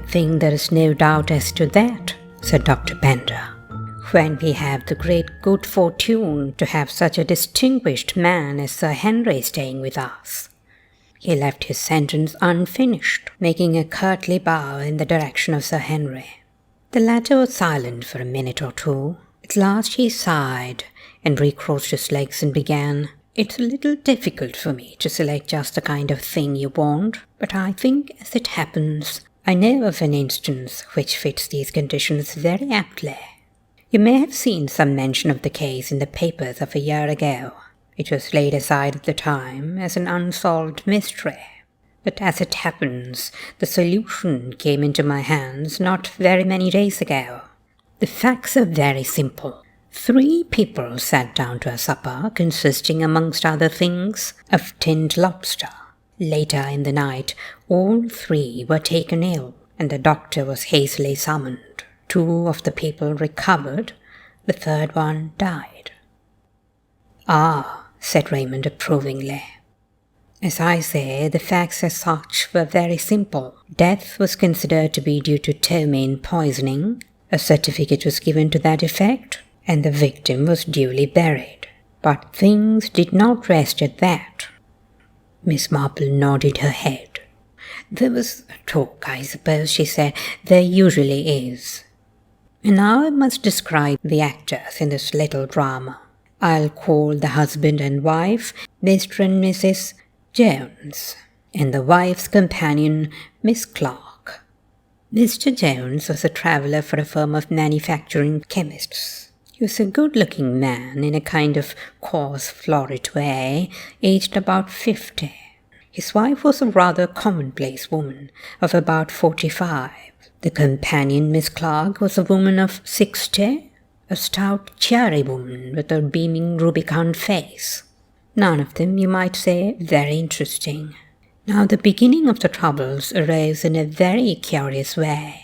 think there is no doubt as to that," said Dr. Bender. "When we have the great good fortune to have such a distinguished man as Sir Henry staying with us." He left his sentence unfinished, making a courtly bow in the direction of Sir Henry. The latter was silent for a minute or two. At last he sighed and recrossed his legs and began, "It's a little difficult for me to select just the kind of thing you want, but I think, as it happens, I know of an instance which fits these conditions very aptly. You may have seen some mention of the case in the papers of a year ago. It was laid aside at the time as an unsolved mystery. But as it happens, the solution came into my hands not very many days ago. The facts are very simple. 3 people sat down to a supper consisting, amongst other things, of tinned lobster. Later in the night, all 3 were taken ill, and the doctor was hastily summoned. 2 of the people recovered, the 3rd one died." "Ah," said Raymond approvingly. "As I say, the facts as such were very simple. Death was considered to be due to ptomaine poisoning. A certificate was given to that effect, and the victim was duly buried. But things did not rest at that." Miss Marple nodded her head. "There was talk, I suppose," she said. "There usually is. And now I must describe the actors in this little drama. I'll call the husband and wife Mr. and Mrs. Jones, and the wife's companion Miss Clark. Mr. Jones was a traveller for a firm of manufacturing chemists. He was a good-looking man in a kind of coarse, florid way, aged about 50. His wife was a rather commonplace woman of about 45. The companion, Miss Clark, was a woman of 60, a stout, cheery woman with a beaming rubicund face. None of them, you might say, very interesting. Now the beginning of the troubles arose in a very curious way.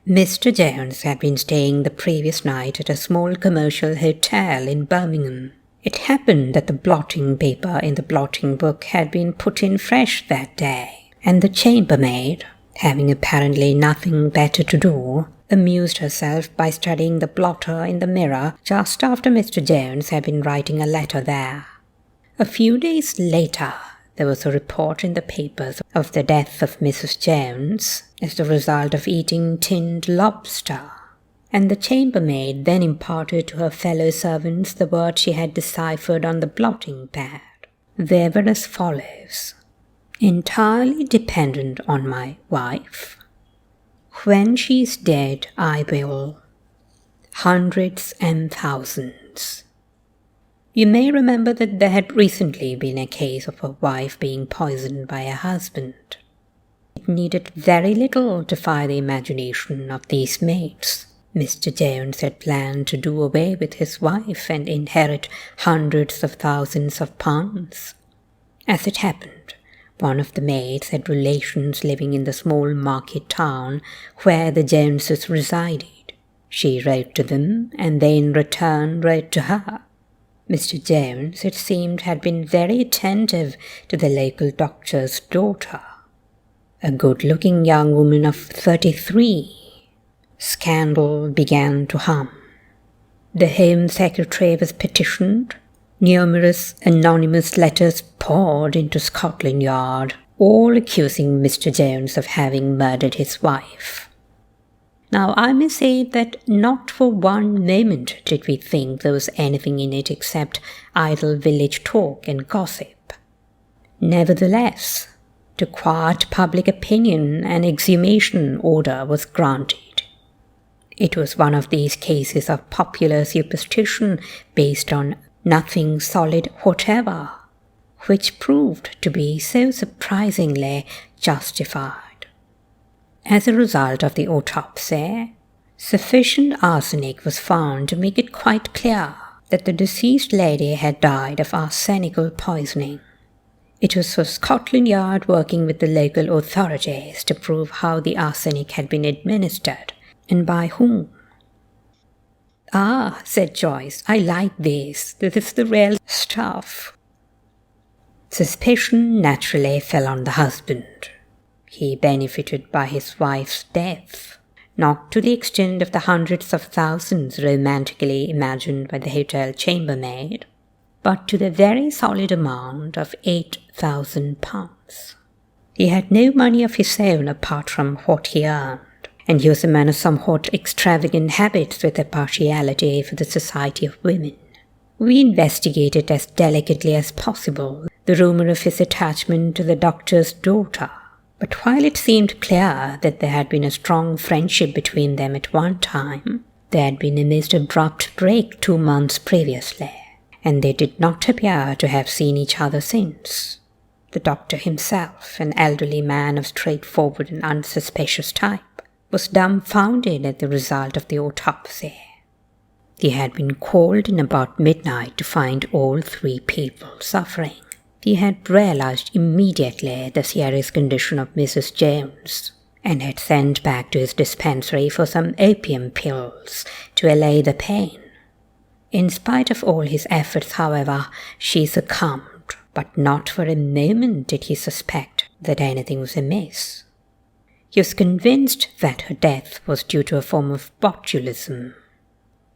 Mr. Jones had been staying the previous night at a small commercial hotel in Birmingham. It happened that the blotting paper in the blotting book had been put in fresh that day, and the chambermaid, having apparently nothing better to do, amused herself by studying the blotter in the mirror just after Mr. Jones had been writing a letter there. A few days later, there was a report in the papers of the death of Mrs. Jones as the result of eating tinned lobster, and the chambermaid then imparted to her fellow servants the words she had deciphered on the blotting pad. They were as follows: "Entirely dependent on my wife. When she's dead, I will. Hundreds and thousands." You may remember that there had recently been a case of a wife being poisoned by a husband. It needed very little to fire the imagination of these maids. Mr. Jones had planned to do away with his wife and inherit hundreds of thousands of pounds. As it happened, one of the maids had relations living in the small market town where the Joneses resided. She wrote to them, and they in return wrote to her. Mr. Jones, it seemed, had been very attentive to the local doctor's daughter, a good-looking young woman of 33. Scandal began to hum. The Home Secretary was petitioned. Numerous anonymous letters poured into Scotland Yard, all accusing Mr. Jones of having murdered his wife. Now, I may say that not for one moment did we think there was anything in it except idle village talk and gossip. Nevertheless, to quiet public opinion, an exhumation order was granted. It was one of these cases of popular superstition based on nothing solid whatever, which proved to be so surprisingly justified. As a result of the autopsy, sufficient arsenic was found to make it quite clear that the deceased lady had died of arsenical poisoning. It was for Scotland Yard working with the local authorities to prove how the arsenic had been administered and by whom. "Ah," said Joyce, "I like this. This is the real stuff." Suspicion naturally fell on the husband. He benefited by his wife's death, not to the extent of the hundreds of thousands romantically imagined by the hotel chambermaid, but to the very solid amount of £8,000. He had no money of his own apart from what he earned, and he was a man of somewhat extravagant habits with a partiality for the society of women. We investigated as delicately as possible the rumour of his attachment to the doctor's daughter, but while it seemed clear that there had been a strong friendship between them at one time, there had been a most abrupt break 2 months previously, and they did not appear to have seen each other since. The doctor himself, an elderly man of straightforward and unsuspicious type, was dumbfounded at the result of the autopsy. He had been called in about midnight to find all 3 people suffering. He had realized immediately the serious condition of Mrs. Jones, and had sent back to his dispensary for some opium pills to allay the pain. In spite of all his efforts, however, she succumbed, but not for a moment did he suspect that anything was amiss. He was convinced that her death was due to a form of botulism.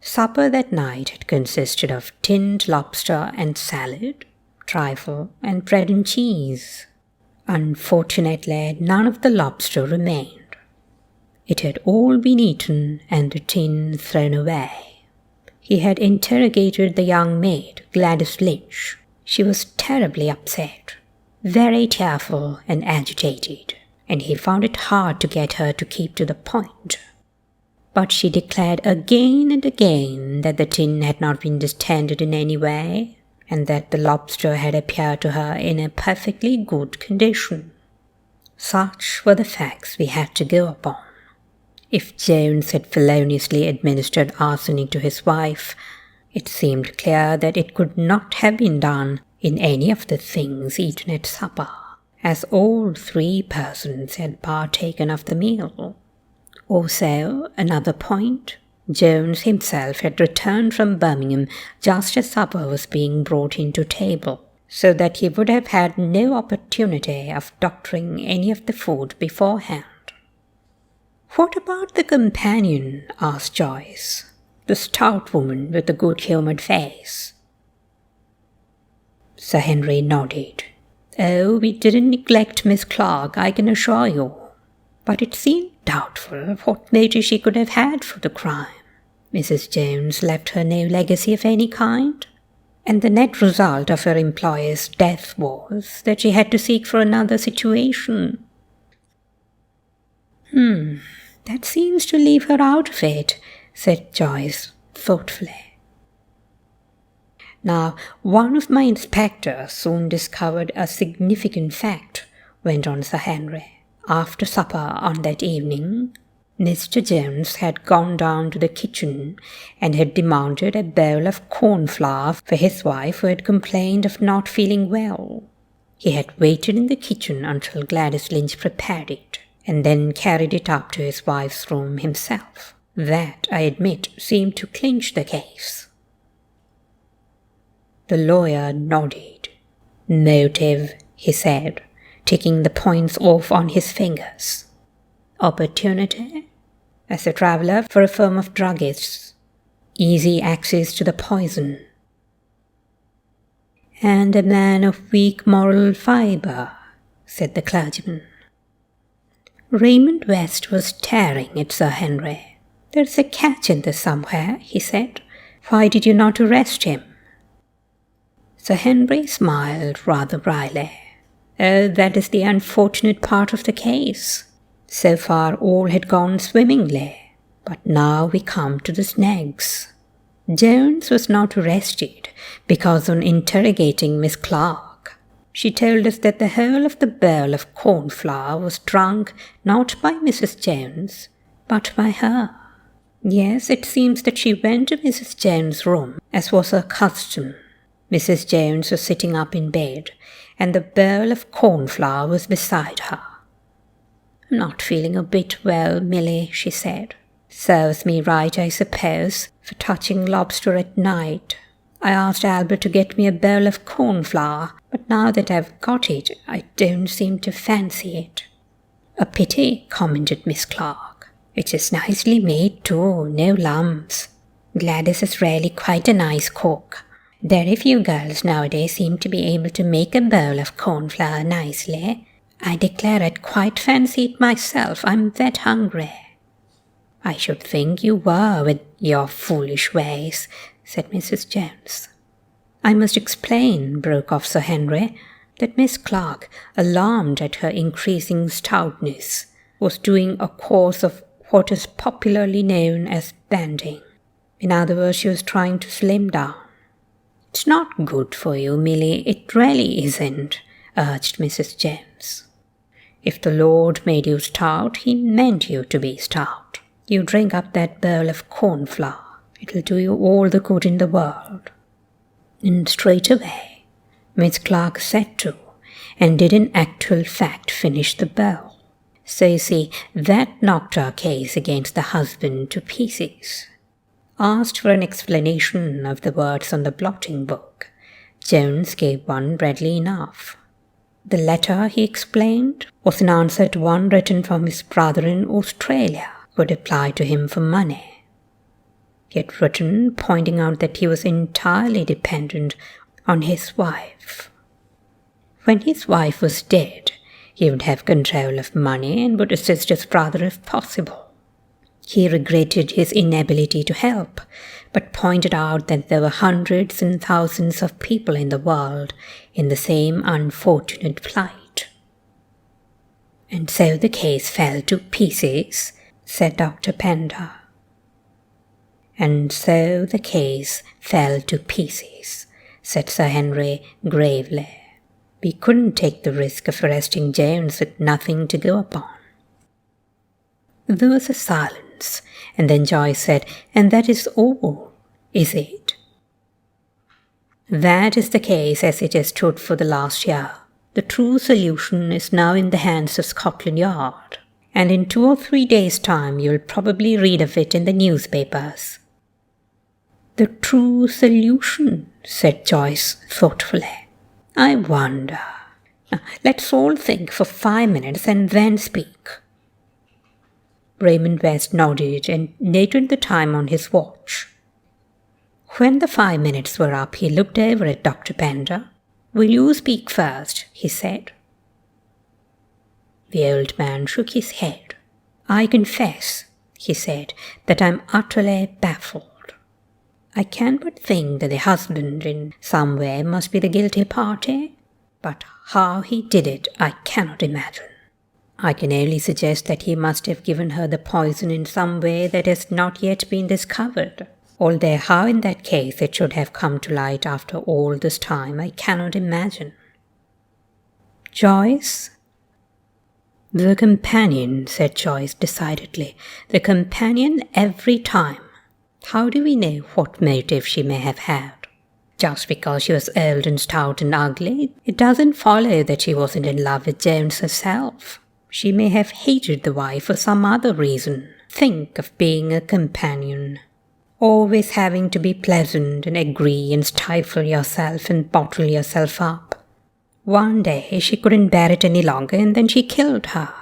Supper that night had consisted of tinned lobster and salad, trifle and bread and cheese. Unfortunately, none of the lobster remained. It had all been eaten and the tin thrown away. He had interrogated the young maid, Gladys Lynch. She was terribly upset, very tearful and agitated, and he found it hard to get her to keep to the point. But she declared again and again that the tin had not been distended in any way, and that the lobster had appeared to her in a perfectly good condition. Such were the facts we had to go upon. If Jones had feloniously administered arsenic to his wife, it seemed clear that it could not have been done in any of the things eaten at supper, as all 3 persons had partaken of the meal. Also, another point, Jones himself had returned from Birmingham just as supper was being brought into table, so that he would have had no opportunity of doctoring any of the food beforehand. "What about the companion?" asked Joyce. "The stout woman with the good-humoured face." Sir Henry nodded. "Oh, we didn't neglect Miss Clark, I can assure you. But it seemed doubtful what motive she could have had for the crime. Mrs. Jones left her no legacy of any kind, and the net result of her employer's death was that she had to seek for another situation." That seems to leave her out of it," said Joyce thoughtfully. "Now, one of my inspectors soon discovered a significant fact," went on Sir Henry. "After supper on that evening, Mr. Jones had gone down to the kitchen and had demanded a bowl of cornflour for his wife, who had complained of not feeling well. He had waited in the kitchen until Gladys Lynch prepared it, and then carried it up to his wife's room himself. That, I admit, seemed to clinch the case." The lawyer nodded. "Motive," he said, ticking the points off on his fingers. "Opportunity, as a traveller for a firm of druggists. Easy access to the poison. And a man of weak moral fibre," said the clergyman. Raymond West was staring at Sir Henry. "There's a catch in this somewhere," he said. "Why did you not arrest him?" Sir Henry smiled rather wryly. "Oh, that is the unfortunate part of the case. So far all had gone swimmingly, but now we come to the snags. Jones was not arrested because on interrogating Miss Clark, she told us that the whole of the bowl of cornflour was drunk not by Mrs. Jones, but by her. Yes, it seems that she went to Mrs. Jones' room, as was her custom. Mrs. Jones was sitting up in bed, and the bowl of cornflour was beside her. "I'm not feeling a bit well, Milly," she said. "Serves me right, I suppose, for touching lobster at night. I asked Albert to get me a bowl of cornflour, but now that I've got it, I don't seem to fancy it." "A pity," commented Miss Clark. "It is nicely made too, no lumps. Gladys is really quite a nice cook. Very few girls nowadays seem to be able to make a bowl of cornflour nicely. I declare I'd quite fancy it myself. I'm that hungry." "I should think you were, with your foolish ways," said Mrs. Jones. "I must explain," broke off Sir Henry, that Miss Clark, alarmed at her increasing stoutness, was doing a course of what is popularly known as banding. In other words, she was trying to slim down. "It's not good for you, Milly, it really isn't," urged Mrs. Jones. "If the Lord made you stout, he meant you to be stout. You drink up that bowl of cornflour. It'll do you all the good in the world." And straight away, Miss Clark set to, and did in actual fact finish the bowl. So you see, that knocked her case against the husband to pieces. Asked for an explanation of the words on the blotting book, Jones gave one readily enough. The letter, he explained, was an answer to one written from his brother in Australia, who had applied to him for money. He had written pointing out that he was entirely dependent on his wife. When his wife was dead, he would have control of money and would assist his brother if possible. He regretted his inability to help, but pointed out that there were hundreds and thousands of people in the world in the same unfortunate plight. "And so the case fell to pieces," said Dr. Pender. "And so the case fell to pieces," said Sir Henry gravely. "We couldn't take the risk of arresting Jones with nothing to go upon." There was a silence, and then Joyce said, "And that is all, is it?" "That is the case as it has stood for the last year. The true solution is now in the hands of Scotland Yard, and in 2 or 3 days' time you will probably read of it in the newspapers." "The true solution," said Joyce thoughtfully. "I wonder. Now, let's all think for 5 minutes and then speak." Raymond West nodded and noted the time on his watch. When the 5 minutes were up, he looked over at Dr. Pender. "Will you speak first?" he said. The old man shook his head. "I confess," he said, "that I'm utterly baffled. I can but think that the husband in some way must be the guilty party, but how he did it I cannot imagine. I can only suggest that he must have given her the poison in some way that has not yet been discovered, although how in that case it should have come to light after all this time I cannot imagine." "Joyce?" "The companion," said Joyce decidedly. "The companion every time. How do we know what motive she may have had? Just because she was old and stout and ugly, it doesn't follow that she wasn't in love with Jones herself. She may have hated the wife for some other reason. Think of being a companion. Always having to be pleasant and agree and stifle yourself and bottle yourself up. One day she couldn't bear it any longer and then she killed her.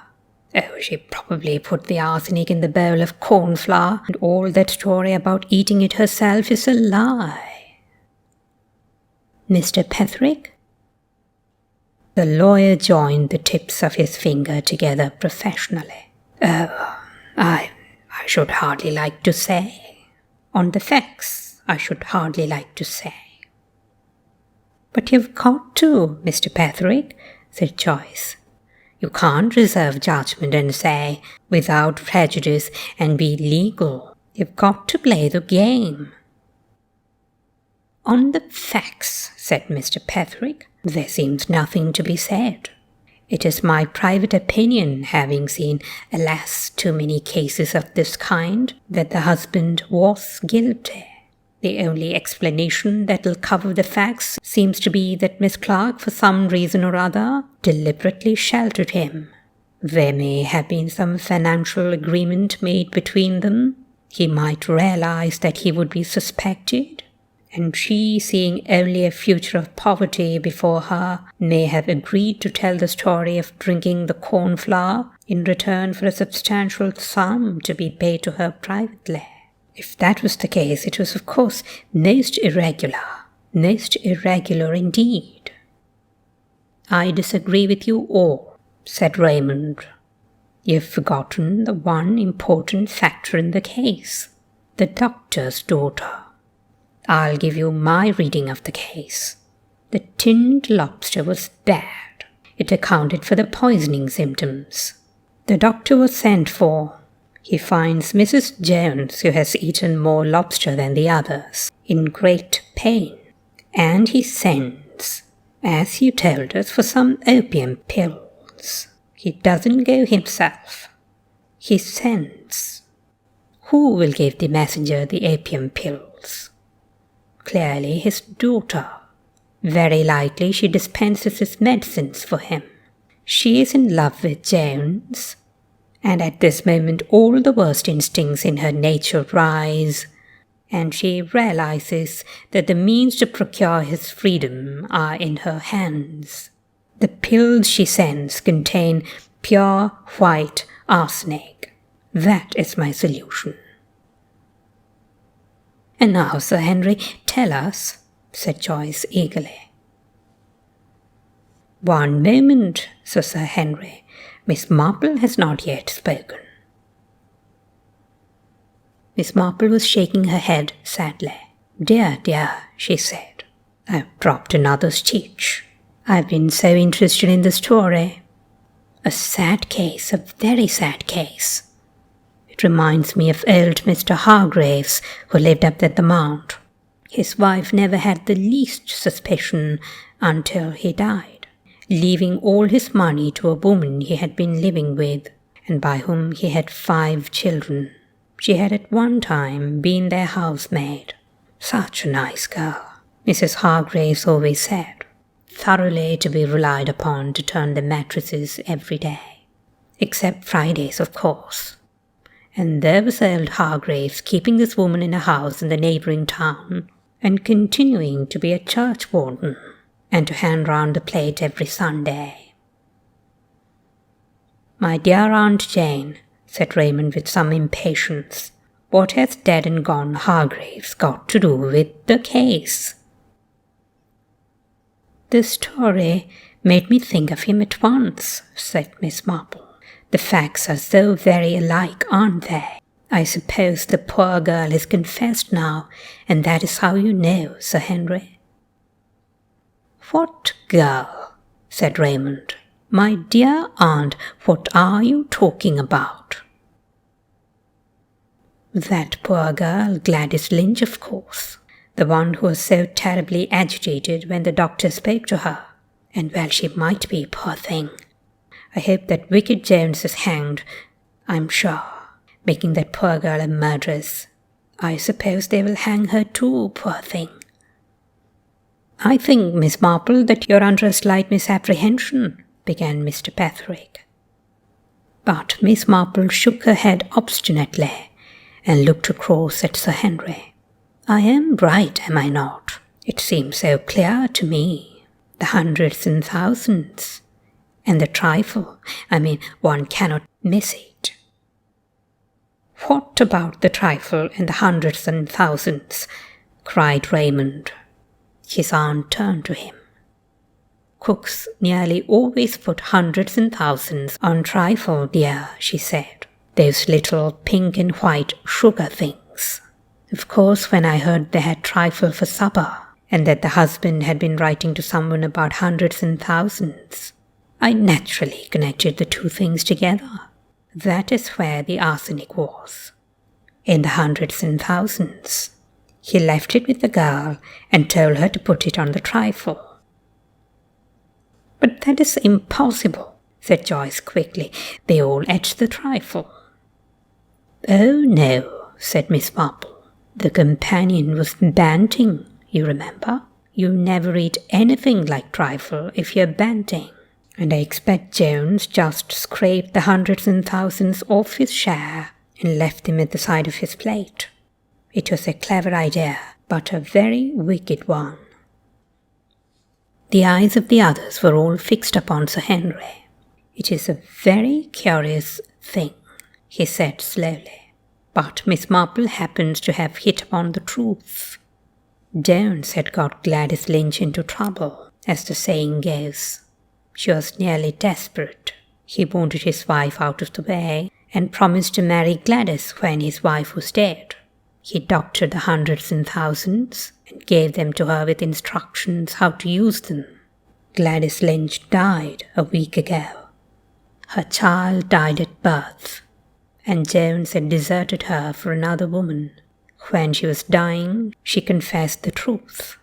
Oh, she probably put the arsenic in the bowl of cornflour, and all that story about eating it herself is a lie." "Mr. Petherick?" The lawyer joined the tips of his finger together professionally. "Oh, I should hardly like to say. On the facts, I should hardly like to say." "But you've got to, Mr. Petherick," said Joyce. "You can't reserve judgment and say, without prejudice, and be legal. You've got to play the game." "On the facts," said Mr. Petherick, "there seems nothing to be said. It is my private opinion, having seen, alas, too many cases of this kind, that the husband was guilty. The only explanation that will cover the facts seems to be that Miss Clark, for some reason or other, deliberately sheltered him. There may have been some financial agreement made between them. He might realize that he would be suspected, and she, seeing only a future of poverty before her, may have agreed to tell the story of drinking the cornflour in return for a substantial sum to be paid to her privately. If that was the case, it was of course most irregular indeed. I disagree with you all, said Raymond. You've forgotten the one important factor in the case, the doctor's daughter. I'll give you my reading of the case. The tinned lobster was bad. It accounted for the poisoning symptoms. The doctor was sent for. He finds Mrs. Jones, who has eaten more lobster than the others, in great pain, and he sends, as you told us, for some opium pills. He doesn't go himself. He sends. Who will give the messenger the opium pills? Clearly his daughter. Very likely she dispenses his medicines for him. She is in love with Jones, and at this moment all the worst instincts in her nature rise, and she realizes that the means to procure his freedom are in her hands. The pills she sends contain pure white arsenic. That is my solution. And now, Sir Henry, tell us, said Joyce eagerly. One moment, Sir Henry. Miss Marple has not yet spoken. Miss Marple was shaking her head sadly. Dear, she said, I've dropped another stitch. I've been so interested in the story. A sad case, a very sad case. It reminds me of old Mr. Hargraves, who lived up at the Mount. His wife never had the least suspicion until he died, leaving all his money to a woman he had been living with, and by whom he had 5 children. She had at one time been their housemaid. Such a nice girl, Mrs. Hargraves always said, thoroughly to be relied upon to turn the mattresses every day, except Fridays, of course. And there was old Hargraves keeping this woman in a house in the neighbouring town, and continuing to be a churchwarden, and to hand round the plate every Sunday. My dear Aunt Jane, said Raymond with some impatience, what has dead and gone Hargraves got to do with the case? The story made me think of him at once, said Miss Marple. The facts are so very alike, aren't they? I suppose the poor girl has confessed now, and that is how you know, Sir Henry. What girl? Said Raymond. My dear aunt, what are you talking about? That poor girl, Gladys Lynch, of course. The one who was so terribly agitated when the doctor spoke to her. And well, she might be, poor thing. I hope that wicked Jones is hanged, I'm sure, making that poor girl a murderess. I suppose they will hang her too, poor thing. I think, Miss Marple, that you're under a slight misapprehension, began Mr. Petherick. But Miss Marple shook her head obstinately and looked across at Sir Henry. I am right, am I not? It seems so clear to me. The hundreds and thousands. And the trifle, one cannot miss it. What about the trifle and the hundreds and thousands? Cried Raymond. His aunt turned to him. Cooks nearly always put hundreds and thousands on trifle, dear, she said. Those little pink and white sugar things. Of course, when I heard they had trifle for supper, and that the husband had been writing to someone about hundreds and thousands, I naturally connected the two things together. That is where the arsenic was. In the hundreds and thousands. He left it with the girl and told her to put it on the trifle. But that is impossible, said Joyce quickly. They all ate the trifle. Oh, no, said Miss Marple. The companion was banting, you remember. You never eat anything like trifle if you're banting. And I expect Jones just scraped the hundreds and thousands off his share and left them at the side of his plate. It was a clever idea, but a very wicked one. The eyes of the others were all fixed upon Sir Henry. "It is a very curious thing," he said slowly, "but Miss Marple happens to have hit upon the truth. Jones had got Gladys Lynch into trouble, as the saying goes. She was nearly desperate. He wanted his wife out of the way and promised to marry Gladys when his wife was dead. He doctored the hundreds and thousands and gave them to her with instructions how to use them. Gladys Lynch died a week ago. Her child died at birth, and Jones had deserted her for another woman. When she was dying, she confessed the truth."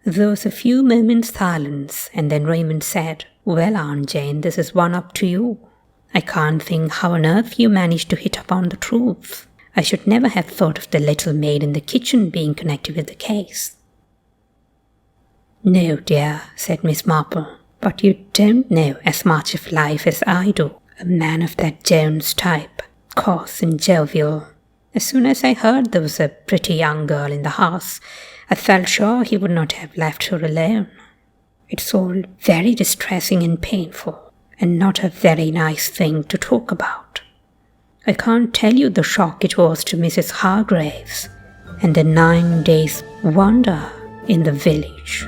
There was a few moments' silence, and then Raymond said, "Well, Aunt Jane, this is one up to you. I can't think how on earth you managed to hit upon the truth. I should never have thought of the little maid in the kitchen being connected with the case." "No, dear," said Miss Marple, "but you don't know as much of life as I do. A man of that Jones type, coarse and jovial. As soon as I heard there was a pretty young girl in the house, I felt sure he would not have left her alone. It's all very distressing and painful, and not a very nice thing to talk about. I can't tell you the shock it was to Mrs. Hargraves, and the 9 days' wonder in the village."